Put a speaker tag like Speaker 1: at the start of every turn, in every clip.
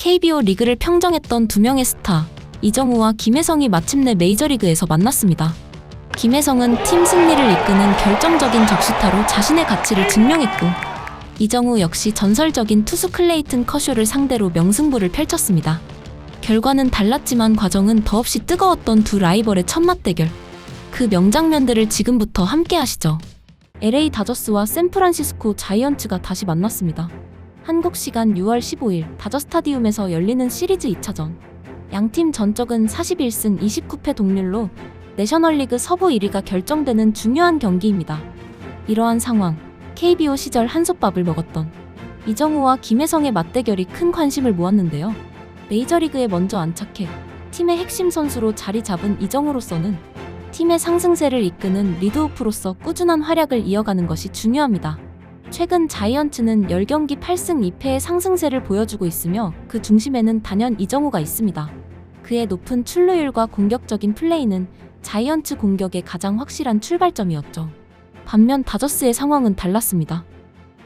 Speaker 1: KBO 리그를 평정했던 두 명의 스타, 이정우와 김혜성이 마침내 메이저리그에서 만났습니다. 김혜성은 팀 승리를 이끄는 결정적인 적시타로 자신의 가치를 증명했고, 이정우 역시 전설적인 투수 클레이튼 커쇼를 상대로 명승부를 펼쳤습니다. 결과는 달랐지만 과정은 더없이 뜨거웠던 두 라이벌의 첫 맞대결. 그 명장면들을 지금부터 함께 하시죠. LA 다저스와 샌프란시스코 자이언츠가 다시 만났습니다. 한국 시간 6월 15일 다저 스타디움에서 열리는 시리즈 2차전. 양팀 전적은 41승 29패 동률로 내셔널리그 서부 1위가 결정되는 중요한 경기입니다. 이러한 상황, KBO 시절 한솥밥을 먹었던 이정우와 김혜성의 맞대결이 큰 관심을 모았는데요. 메이저리그에 먼저 안착해 팀의 핵심 선수로 자리 잡은 이정우로서는 팀의 상승세를 이끄는 리드오프로서 꾸준한 활약을 이어가는 것이 중요합니다. 최근 자이언츠는 10경기 8승 2패의 상승세를 보여주고 있으며 그 중심에는 단연 이정우가 있습니다. 그의 높은 출루율과 공격적인 플레이는 자이언츠 공격의 가장 확실한 출발점이었죠. 반면 다저스의 상황은 달랐습니다.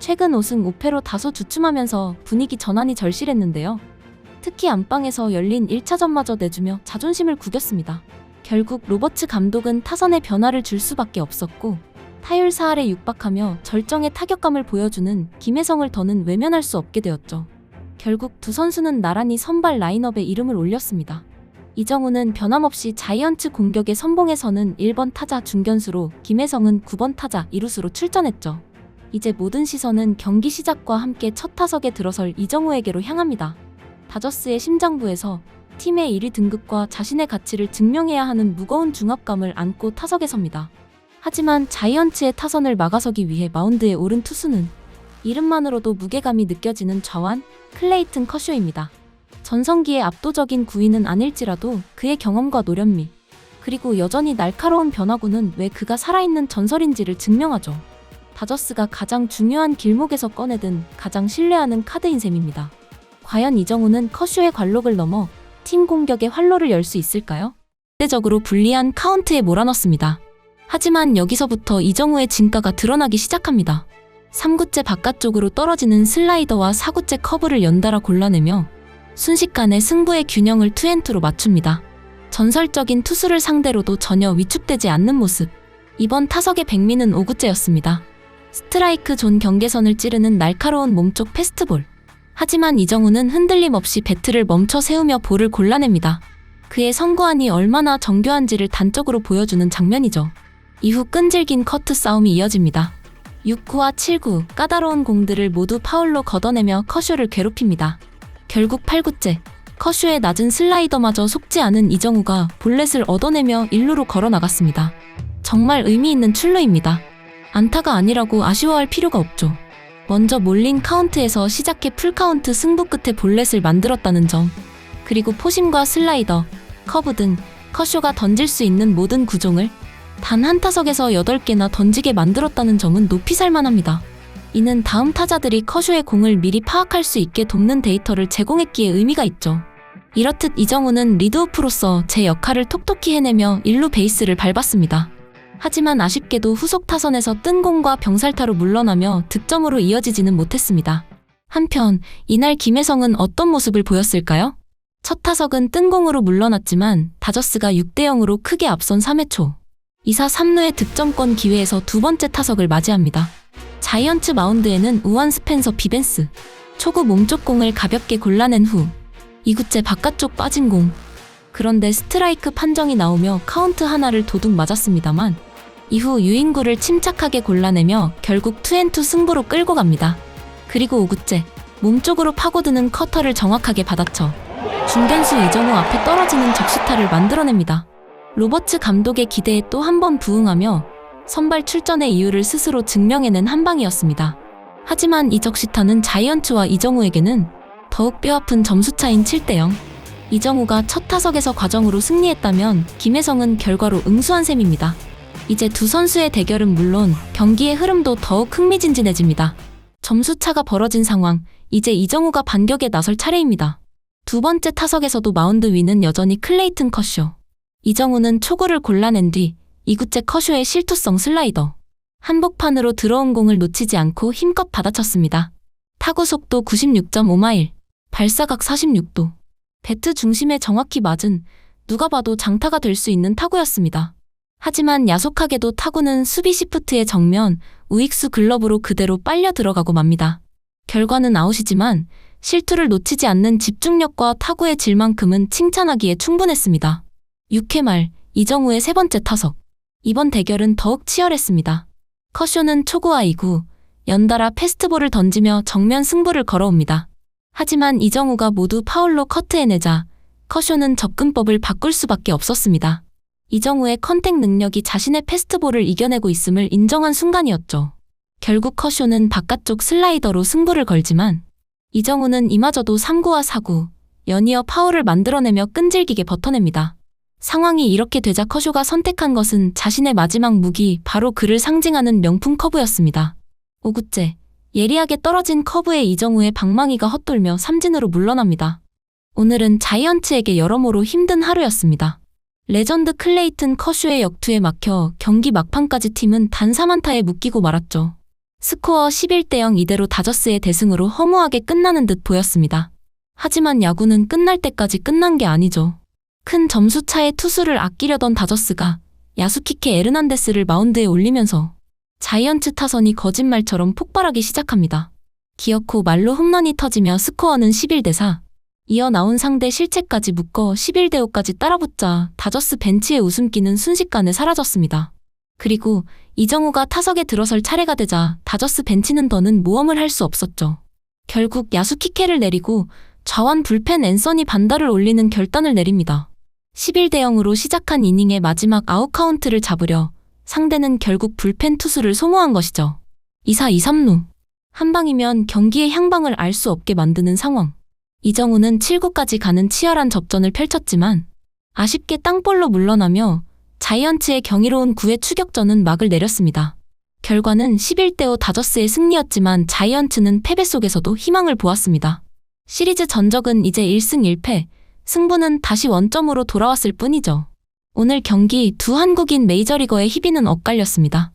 Speaker 1: 최근 5승 5패로 다소 주춤하면서 분위기 전환이 절실했는데요. 특히 안방에서 열린 1차전마저 내주며 자존심을 구겼습니다. 결국 로버츠 감독은 타선에 변화를 줄 수밖에 없었고, 타율 4할에 육박하며 절정의 타격감을 보여주는 김혜성을 더는 외면할 수 없게 되었죠. 결국 두 선수는 나란히 선발 라인업에 이름을 올렸습니다. 이정우는 변함없이 자이언츠 공격의 선봉에서는 1번 타자 중견수로, 김혜성은 9번 타자 이루수로 출전했죠. 이제 모든 시선은 경기 시작과 함께 첫 타석에 들어설 이정우에게로 향합니다. 다저스의 심장부에서 팀의 1위 등극과 자신의 가치를 증명해야 하는 무거운 중압감을 안고 타석에 섭니다. 하지만 자이언츠의 타선을 막아서기 위해 마운드에 오른 투수는 이름만으로도 무게감이 느껴지는 좌완 클레이튼 커쇼입니다. 전성기의 압도적인 구위는 아닐지라도 그의 경험과 노련미, 그리고 여전히 날카로운 변화구는 왜 그가 살아있는 전설인지를 증명하죠. 다저스가 가장 중요한 길목에서 꺼내든 가장 신뢰하는 카드인 셈입니다. 과연 이정우는 커쇼의 관록을 넘어 팀 공격의 활로를 열 수 있을까요? 상대적으로 불리한 카운트에 몰아넣습니다. 하지만 여기서부터 이정우의 진가가 드러나기 시작합니다. 3구째 바깥쪽으로 떨어지는 슬라이더와 4구째 커브를 연달아 골라내며 순식간에 승부의 균형을 투앤투로 맞춥니다. 전설적인 투수를 상대로도 전혀 위축되지 않는 모습. 이번 타석의 백미는 5구째였습니다. 스트라이크 존 경계선을 찌르는 날카로운 몸쪽 패스트볼. 하지만 이정우는 흔들림 없이 배트를 멈춰 세우며 볼을 골라냅니다. 그의 선구안이 얼마나 정교한지를 단적으로 보여주는 장면이죠. 이후 끈질긴 커트 싸움이 이어집니다. 6구와 7구 까다로운 공들을 모두 파울로 걷어내며 커쇼를 괴롭힙니다. 결국 8구째 커쇼의 낮은 슬라이더마저 속지 않은 이정우가 볼넷을 얻어내며 1루로 걸어나갔습니다. 정말 의미 있는 출루입니다. 안타가 아니라고 아쉬워할 필요가 없죠. 먼저 몰린 카운트에서 시작해 풀카운트 승부 끝에 볼넷을 만들었다는 점, 그리고 포심과 슬라이더, 커브 등 커쇼가 던질 수 있는 모든 구종을 단 한 타석에서 8개나 던지게 만들었다는 점은 높이 살만합니다. 이는 다음 타자들이 커쇼의 공을 미리 파악할 수 있게 돕는 데이터를 제공했기에 의미가 있죠. 이렇듯 이정우는 리드오프로서 제 역할을 톡톡히 해내며 1루 베이스를 밟았습니다. 하지만 아쉽게도 후속 타선에서 뜬 공과 병살타로 물러나며 득점으로 이어지지는 못했습니다. 한편 이날 김혜성은 어떤 모습을 보였을까요? 첫 타석은 뜬 공으로 물러났지만 다저스가 6대0으로 크게 앞선 3회 초 2사 3루의 득점권 기회에서 두 번째 타석을 맞이합니다. 자이언츠 마운드에는 우완 스펜서 비벤스. 초구 몸쪽 공을 가볍게 골라낸 후 2구째 바깥쪽 빠진 공. 그런데 스트라이크 판정이 나오며 카운트 하나를 도둑 맞았습니다만 이후 유인구를 침착하게 골라내며 결국 투앤투 승부로 끌고 갑니다. 그리고 5구째 몸쪽으로 파고드는 커터를 정확하게 받아쳐 중견수 이정우 앞에 떨어지는 적시타를 만들어냅니다. 로버츠 감독의 기대에 또 한 번 부응하며 선발 출전의 이유를 스스로 증명해낸 한 방이었습니다. 하지만 이 적시타는 자이언츠와 이정우에게는 더욱 뼈아픈 점수차인 7대0. 이정우가 첫 타석에서 과정으로 승리했다면 김혜성은 결과로 응수한 셈입니다. 이제 두 선수의 대결은 물론 경기의 흐름도 더욱 흥미진진해집니다. 점수차가 벌어진 상황, 이제 이정우가 반격에 나설 차례입니다. 두 번째 타석에서도 마운드 위는 여전히 클레이튼 커쇼. 이정우는 초구를 골라낸 뒤 2구째 커쇼의 실투성 슬라이더. 한복판으로 들어온 공을 놓치지 않고 힘껏 받아쳤습니다. 타구 속도 96.5마일. 발사각 46도. 배트 중심에 정확히 맞은 누가 봐도 장타가 될 수 있는 타구였습니다. 하지만 야속하게도 타구는 수비 시프트의 정면 우익수 글러브로 그대로 빨려 들어가고 맙니다. 결과는 아웃이지만 실투를 놓치지 않는 집중력과 타구의 질만큼은 칭찬하기에 충분했습니다. 6회 말 이정우의 세 번째 타석. 이번 대결은 더욱 치열했습니다. 커쇼는 초구와 2구, 연달아 패스트볼을 던지며 정면 승부를 걸어옵니다. 하지만 이정우가 모두 파울로 커트해내자 커쇼는 접근법을 바꿀 수밖에 없었습니다. 이정우의 컨택 능력이 자신의 패스트볼을 이겨내고 있음을 인정한 순간이었죠. 결국 커쇼는 바깥쪽 슬라이더로 승부를 걸지만 이정우는 이마저도 3구와 4구, 연이어 파울을 만들어내며 끈질기게 버텨냅니다. 상황이 이렇게 되자 커쇼가 선택한 것은 자신의 마지막 무기, 바로 그를 상징하는 명품 커브였습니다. 5구째, 예리하게 떨어진 커브에 이정우의 방망이가 헛돌며 삼진으로 물러납니다. 오늘은 자이언츠에게 여러모로 힘든 하루였습니다. 레전드 클레이튼 커쇼의 역투에 막혀 경기 막판까지 팀은 단 4안타에 묶이고 말았죠. 스코어 11대0 이대로 다저스의 대승으로 허무하게 끝나는 듯 보였습니다. 하지만 야구는 끝날 때까지 끝난 게 아니죠. 큰 점수차의 투수를 아끼려던 다저스가 야수키케 에르난데스를 마운드에 올리면서 자이언츠 타선이 거짓말처럼 폭발하기 시작합니다. 기어코 말로 홈런이 터지며 스코어는 11대4. 이어 나온 상대 실책까지 묶어 11대5까지 따라붙자 다저스 벤치의 웃음기는 순식간에 사라졌습니다. 그리고 이정우가 타석에 들어설 차례가 되자 다저스 벤치는 더는 모험을 할 수 없었죠. 결국 야수키케를 내리고 좌완 불펜 앤서니 반다를 올리는 결단을 내립니다. 11대0으로 시작한 이닝의 마지막 아웃 카운트를 잡으려 상대는 결국 불펜 투수를 소모한 것이죠. 2사 2삼루. 한 방이면 경기의 향방을 알 수 없게 만드는 상황. 이정우는 7구까지 가는 치열한 접전을 펼쳤지만 아쉽게 땅볼로 물러나며 자이언츠의 경이로운 9회 추격전은 막을 내렸습니다. 결과는 11대5 다저스의 승리였지만 자이언츠는 패배 속에서도 희망을 보았습니다. 시리즈 전적은 이제 1승 1패, 승부는 다시 원점으로 돌아왔을 뿐이죠. 오늘 경기 두 한국인 메이저리거의 희비는 엇갈렸습니다.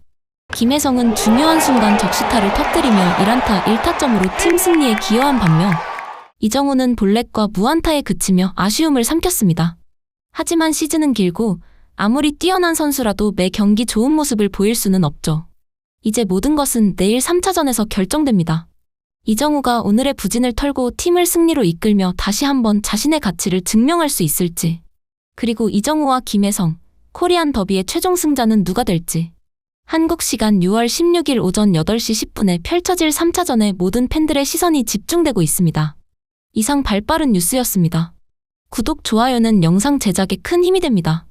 Speaker 1: 김혜성은 중요한 순간 적시타를 터뜨리며 1안타 1타점으로 팀 승리에 기여한 반면 이정우는 볼넷과 무안타에 그치며 아쉬움을 삼켰습니다. 하지만 시즌은 길고 아무리 뛰어난 선수라도 매 경기 좋은 모습을 보일 수는 없죠. 이제 모든 것은 내일 3차전에서 결정됩니다. 이정우가 오늘의 부진을 털고 팀을 승리로 이끌며 다시 한번 자신의 가치를 증명할 수 있을지, 그리고 이정우와 김혜성, 코리안 더비의 최종 승자는 누가 될지, 한국 시간 6월 16일 오전 8시 10분에 펼쳐질 3차전에 모든 팬들의 시선이 집중되고 있습니다. 이상 발빠른 뉴스였습니다. 구독, 좋아요는 영상 제작에 큰 힘이 됩니다.